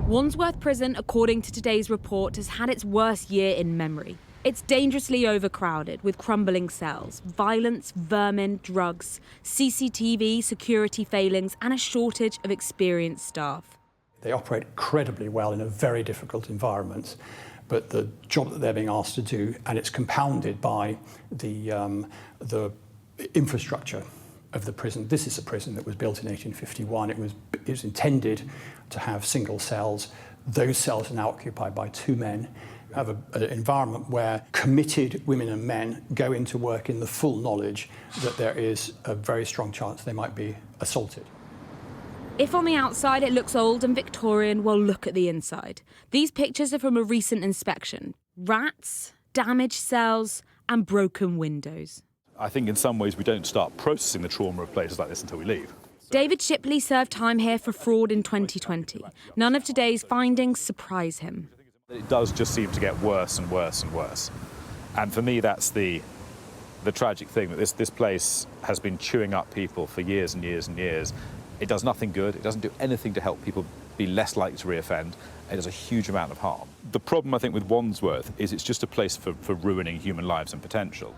Wandsworth Prison, according to today's report, has had its worst year in memory. It's dangerously overcrowded with crumbling cells, violence, vermin, drugs, CCTV, security failings, and a shortage of experienced staff. They operate incredibly well in a very difficult environment, but the job that they're being asked to do, and it's compounded by the infrastructure of the prison. This is a prison that was built in 1851. It was intended to have single cells. Those cells are now occupied by 2 men. You have an environment where committed women and men go into work in the full knowledge that there is a very strong chance they might be assaulted. If on the outside it looks old and Victorian, well, look at the inside. These pictures are from a recent inspection. Rats, damaged cells, and broken windows. I think in some ways we don't start processing the trauma of places like this until we leave. David Shipley served time here for fraud in 2020. None of today's findings surprise him. It does just seem to get worse and worse and worse. And for me, that's the tragic thing, that this place has been chewing up people for years and years and years. It does nothing good. It doesn't do anything to help people be less likely to reoffend. It does a huge amount of harm. The problem, I think, with Wandsworth is it's just a place for ruining human lives and potential.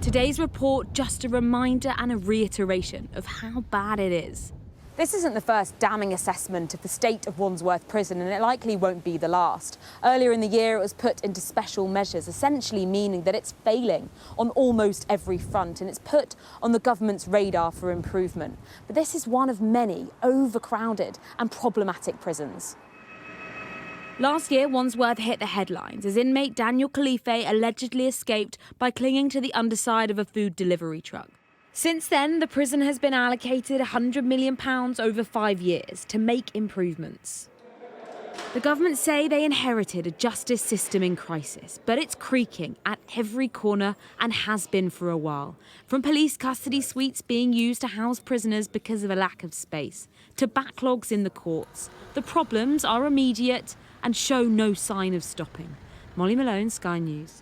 Today's report just a reminder and a reiteration of how bad it is. This isn't the first damning assessment of the state of Wandsworth Prison, and it likely won't be the last. Earlier in the year, it was put into special measures, essentially meaning that it's failing on almost every front, and it's put on the government's radar for improvement. But this is one of many overcrowded and problematic prisons. Last year, Wandsworth hit the headlines as inmate Daniel Khalife allegedly escaped by clinging to the underside of a food delivery truck. Since then, the prison has been allocated £100 million over 5 years to make improvements. The government say they inherited a justice system in crisis, but it's creaking at every corner and has been for a while. From police custody suites being used to house prisoners because of a lack of space, to backlogs in the courts. The problems are immediate and show no sign of stopping. Molly Malone, Sky News.